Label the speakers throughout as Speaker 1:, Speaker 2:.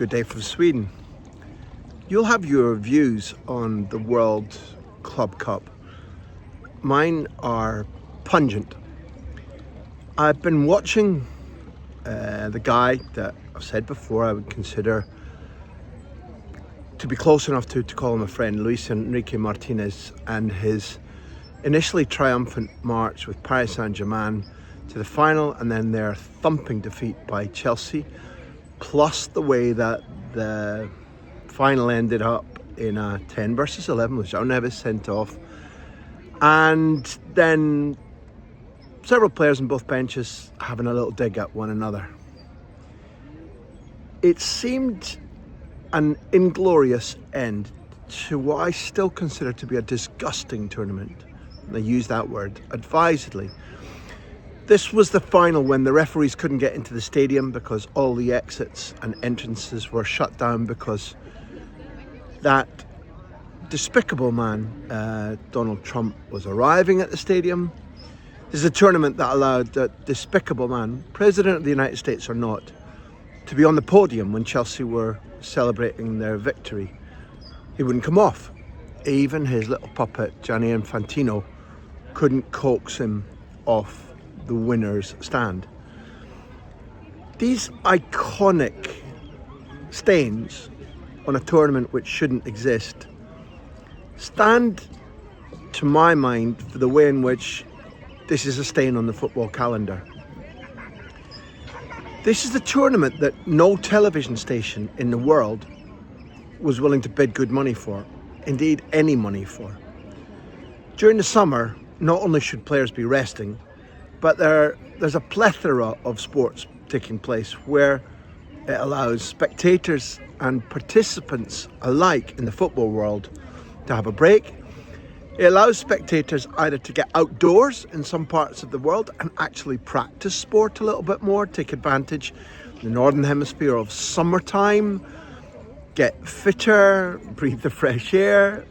Speaker 1: Good day from Sweden. You'll have your views on the World Club Cup. Mine are pungent. I've been watching the guy that I've said before I would consider to be close enough to call him a friend, Luis Enrique Martinez, and his initially triumphant march with Paris Saint-Germain to the final and then their thumping defeat by Chelsea, plus the way that the final ended up in a 10 versus 11 with João Neves sent off, and then several players on both benches having a little dig at one another. It seemed an inglorious end to what I still consider to be a disgusting tournament. And I use that word advisedly. This was the final when the referees couldn't get into the stadium because all the exits and entrances were shut down because that despicable man, Donald Trump, was arriving at the stadium. This is a tournament that allowed that despicable man, President of the United States or not, to be on the podium when Chelsea were celebrating their victory. He wouldn't come off. Even his little puppet, Gianni Infantino, couldn't coax him off the winner's stand. These iconic stains on a tournament which shouldn't exist stand, to my mind, for the way in which this is a stain on the football calendar. This is the tournament that no television station in the world was willing to bid good money for, indeed any money for. During the summer, not only should players be resting, but there's a plethora of sports taking place where it allows spectators and participants alike in the football world to have a break. It allows spectators either to get outdoors in some parts of the world and actually practice sport a little bit more, take advantage in the Northern Hemisphere of summertime, get fitter, breathe the fresh air,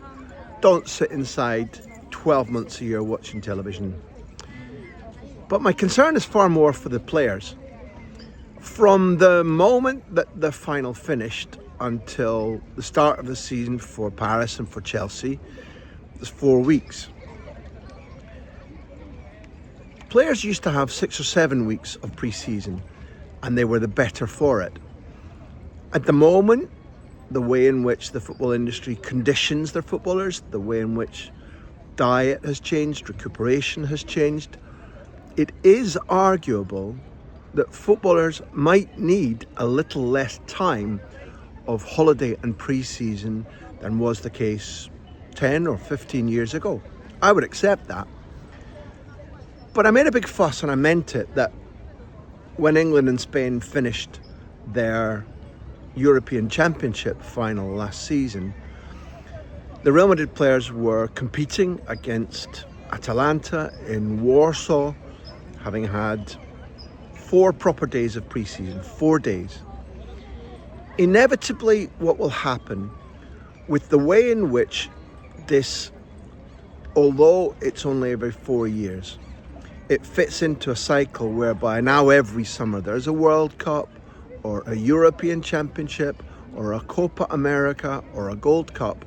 Speaker 1: don't sit inside 12 months a year watching television. But my concern is far more for the players. From the moment that the final finished until the start of the season for Paris and for Chelsea, there's 4 weeks. Players used to have 6 or 7 weeks of pre-season, and they were the better for it. At the moment, the way in which the football industry conditions their footballers, the way in which diet has changed, recuperation has changed, it is arguable that footballers might need a little less time of holiday and pre-season than was the case 10 or 15 years ago. I would accept that. But I made a big fuss, and I meant it, that when England and Spain finished their European Championship final last season, the Real Madrid players were competing against Atalanta in Warsaw, having had 4 proper days of pre-season, 4 days. Inevitably, what will happen with the way in which this, although it's only every 4 years, it fits into a cycle whereby now every summer there's a World Cup or a European Championship or a Copa America or a Gold Cup.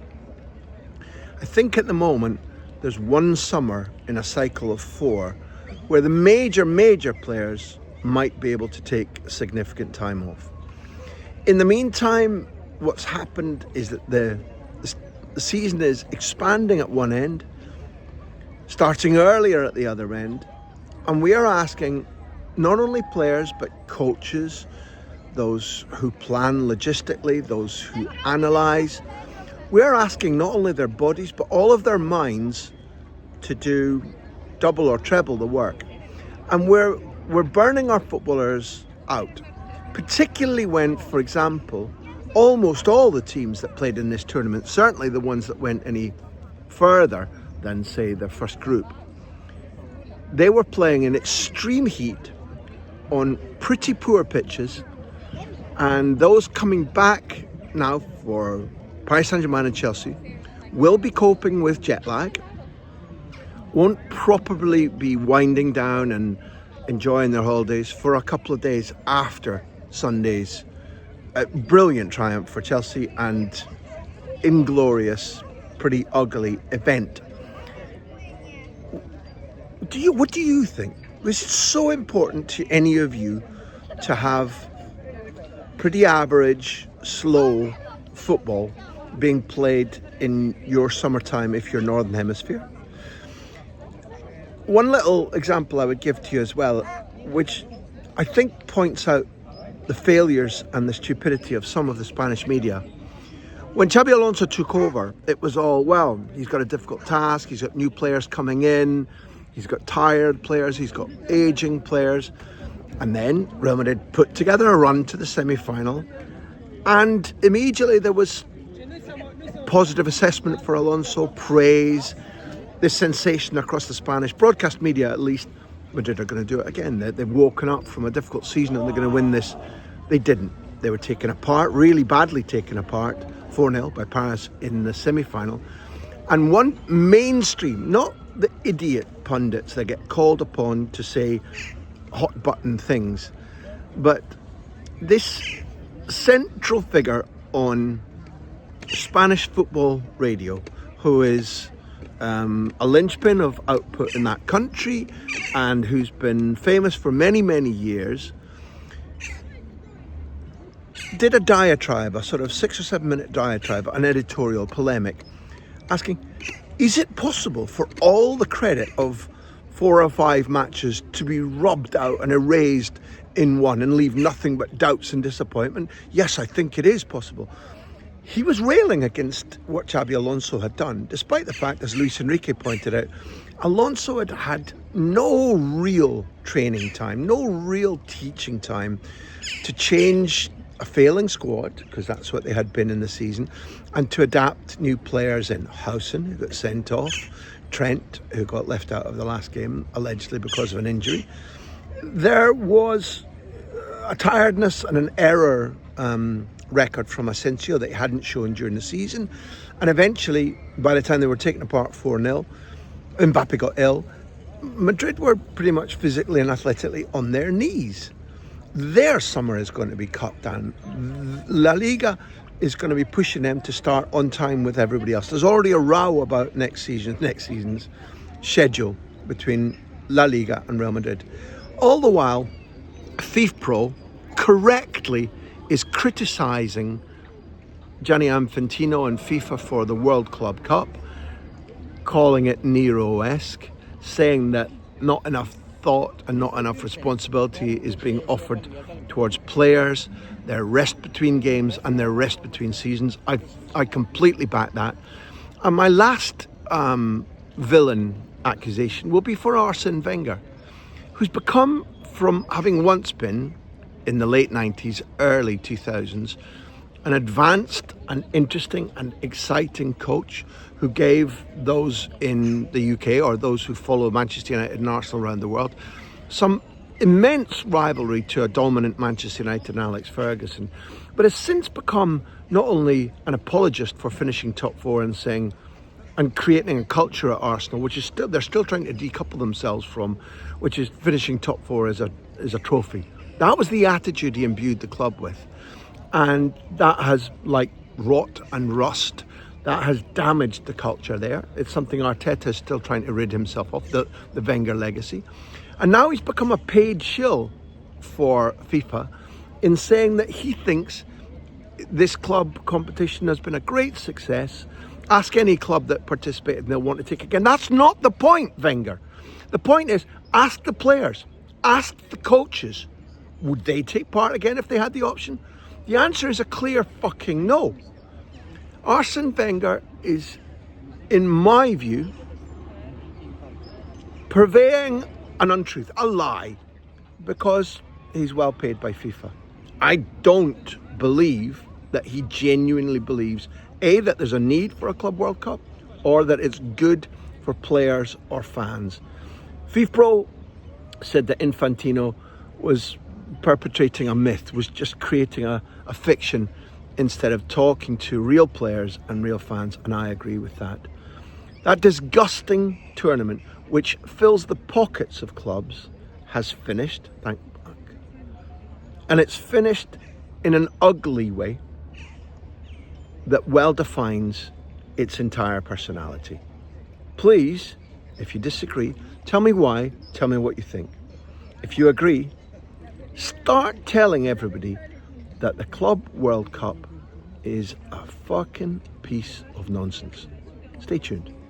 Speaker 1: I think at the moment there's one summer in a cycle of 4 where the major players might be able to take significant time off. In the meantime, what's happened is that the season is expanding at one end, starting earlier at the other end, and we are asking not only players but coaches, those who plan logistically, those who analyse, we are asking not only their bodies but all of their minds to do double or treble the work. And we're burning our footballers out, particularly when, for example, almost all the teams that played in this tournament, certainly the ones that went any further than, say, the first group, they were playing in extreme heat on pretty poor pitches, and those coming back now for Paris Saint-Germain and Chelsea will be coping with jet lag, won't properly be winding down and enjoying their holidays for a couple of days after Sunday's a brilliant triumph for Chelsea and inglorious, pretty ugly event. What do you think? Was it so important to any of you to have pretty average, slow football being played in your summertime if you're Northern Hemisphere? One little example I would give to you as well, which I think points out the failures and the stupidity of some of the Spanish media. When Xabi Alonso took over, it was all, well, he's got a difficult task, he's got new players coming in, he's got tired players, he's got aging players. And then Real Madrid put together a run to the semi-final, and immediately there was positive assessment for Alonso, praise, this sensation across the Spanish broadcast media. At least Madrid are going to do it again. They've woken up from a difficult season and they're going to win this. They didn't. They were taken apart, really badly taken apart, 4-0 by Paris in the semi-final. And one mainstream, not the idiot pundits that get called upon to say hot button things, but this central figure on Spanish football radio, who is a linchpin of output in that country and who's been famous for many, many years, did a diatribe, a sort of 6 or 7 minute diatribe, an editorial polemic, asking, is it possible for all the credit of 4 or 5 matches to be rubbed out and erased in one and leave nothing but doubts and disappointment? Yes, I think it is possible. He was railing against what Xabi Alonso had done, despite the fact, as Luis Enrique pointed out, Alonso had had no real training time, no real teaching time to change a failing squad, because that's what they had been in the season, and to adapt new players in. Housen, who got sent off, Trent, who got left out of the last game, allegedly because of an injury. There was a tiredness and an error record from Asensio that he hadn't shown during the season. And eventually, by the time they were taken apart 4-0, Mbappe got ill. Madrid were pretty much physically and athletically on their knees. Their summer is going to be cut down. La Liga is going to be pushing them to start on time with everybody else. There's already a row about next season's schedule between La Liga and Real Madrid. All the while, FIFA Pro correctly is criticising Gianni Infantino and FIFA for the World Club Cup, calling it Nero-esque, saying that not enough thought and not enough responsibility is being offered towards players, their rest between games and their rest between seasons. I completely back that. And my last villain accusation will be for Arsene Wenger, who's become, from having once been in the late 90s, early 2000s, an advanced and interesting and exciting coach who gave those in the UK, or those who follow Manchester United and Arsenal around the world, some immense rivalry to a dominant Manchester United and Alex Ferguson, but has since become not only an apologist for finishing top 4 and saying, and creating a culture at Arsenal, which is they're still trying to decouple themselves from, which is finishing top 4 as a trophy. That was the attitude he imbued the club with. And that has, like rot and rust, that has damaged the culture there. It's something Arteta is still trying to rid himself of, the Wenger legacy. And now he's become a paid shill for FIFA in saying that he thinks this club competition has been a great success. Ask any club that participated and they'll want to take it again. That's not the point, Wenger. The point is, ask the players, ask the coaches, would they take part again if they had the option? The answer is a clear fucking no. Arsene Wenger is, in my view, purveying an untruth, a lie, because he's well paid by FIFA. I don't believe that he genuinely believes, A, that there's a need for a Club World Cup, or that it's good for players or fans. FIFA Pro said that Infantino was perpetrating a myth, was just creating a fiction instead of talking to real players and real fans, and I agree with that. That disgusting tournament, which fills the pockets of clubs, has finished, thank fuck. And it's finished in an ugly way that well defines its entire personality. Please, if you disagree, tell me why, tell me what you think. If you agree, start telling everybody that the Club World Cup is a fucking piece of nonsense. Stay tuned.